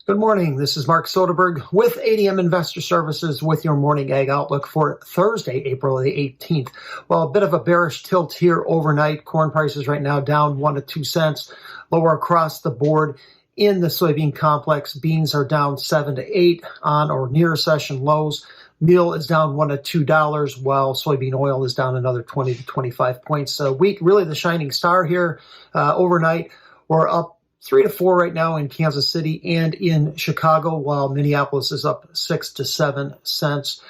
Good morning. This is Mark Soderberg with ADM Investor Services with your morning ag outlook for Thursday, April the 18th. Well, a bit of a bearish tilt here overnight. Corn prices right now down 1 to 2 cents, lower across the board. In the soybean complex, beans are down 7 to 8 on or near session lows. Meal is down $1 to $2, while soybean oil is down another 20 to 25 points. Wheat, really the shining star here overnight. We're up 3 to 4 right now in Kansas City and in Chicago, while Minneapolis is up 6 to 7 cents.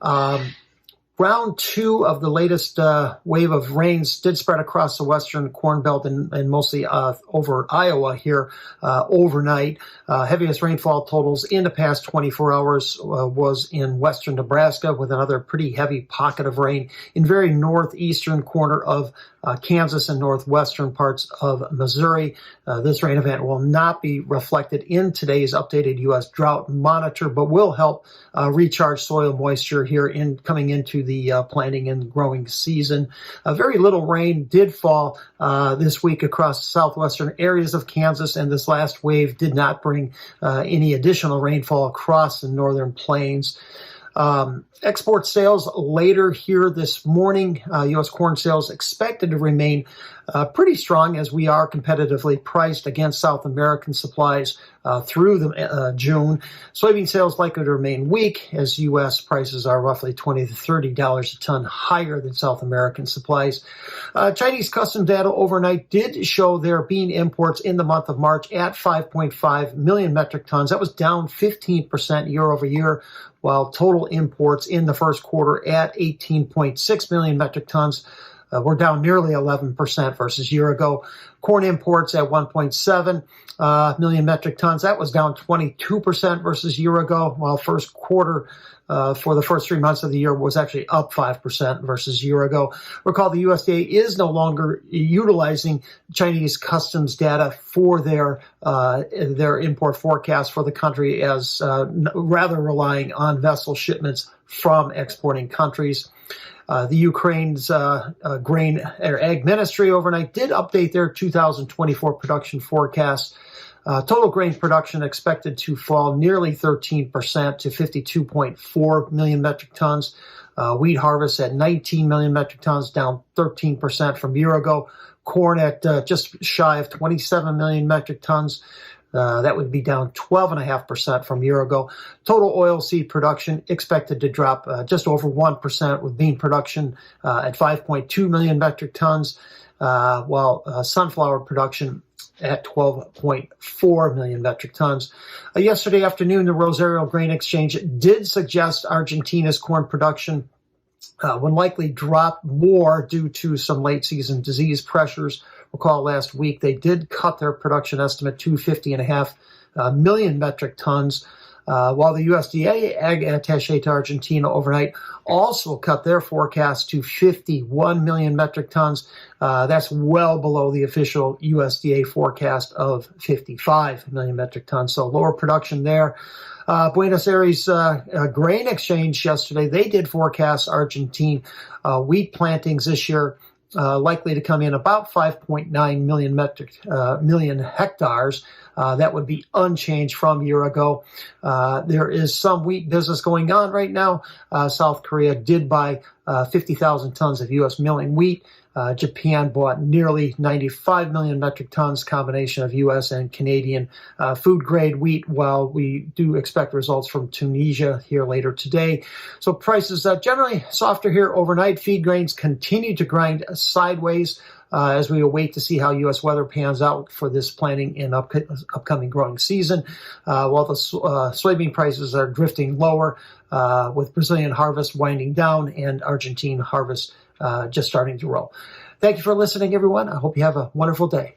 Round 2 of the latest wave of rains did spread across the western Corn Belt and mostly over Iowa here overnight. Heaviest rainfall totals in the past 24 hours was in western Nebraska, with another pretty heavy pocket of rain in very northeastern corner of Kansas and northwestern parts of Missouri. This rain event will not be reflected in today's updated U.S. drought monitor, but will help recharge soil moisture here coming into the planting and growing season. Very little rain did fall this week across southwestern areas of Kansas, and this last wave did not bring any additional rainfall across the northern plains. Export sales later here this morning. U.S. corn sales expected to remain pretty strong as we are competitively priced against South American supplies through June. Soybean sales likely to remain weak as U.S. prices are roughly $20 to $30 a ton higher than South American supplies. Chinese custom data overnight did show their bean imports in the month of March at 5.5 million metric tons. That was down 15% year over year, while total imports in the first quarter at 18.6 million metric tons were down nearly 11% versus year ago. Corn imports at 1.7 million metric tons. That was down 22% versus year ago, while first quarter for the first 3 months of the year was actually up 5% versus year ago. Recall the USDA is no longer utilizing Chinese customs data for their import forecast for the country, as rather relying on vessel shipments from exporting countries. The Ukraine's grain or ag ministry overnight did update their 2024 production forecast. Total grain production expected to fall nearly 13% to 52.4 million metric tons. Wheat harvest at 19 million metric tons, down 13% from a year ago. Corn at just shy of 27 million metric tons. That would be down 12.5% from a year ago. Total oilseed production expected to drop just over 1%, with bean production at 5.2 million metric tons, while sunflower production at 12.4 million metric tons. Yesterday afternoon, the Rosario Grain Exchange did suggest Argentina's corn production would likely drop more due to some late season disease pressures. Recall last week they did cut their production estimate to 50.5 million metric tons, while the USDA ag attaché to Argentina overnight also cut their forecast to 51 million metric tons. That's well below the official USDA forecast of 55 million metric tons, so lower production there. Buenos Aires Grain Exchange yesterday, they did forecast Argentine wheat plantings this year likely to come in about 5.9 million hectares. That would be unchanged from a year ago. There is some wheat business going on right now. South Korea did buy 50,000 tons of U.S. milling wheat. Japan bought nearly 95 million metric tons, combination of U.S. and Canadian food-grade wheat, while we do expect results from Tunisia here later today. So prices generally softer here overnight. Feed grains continue to grind sideways as we await to see how U.S. weather pans out for this planting and upcoming growing season, while the soybean prices are drifting lower, with Brazilian harvest winding down and Argentine harvest just starting to roll. Thank you for listening, everyone. I hope you have a wonderful day.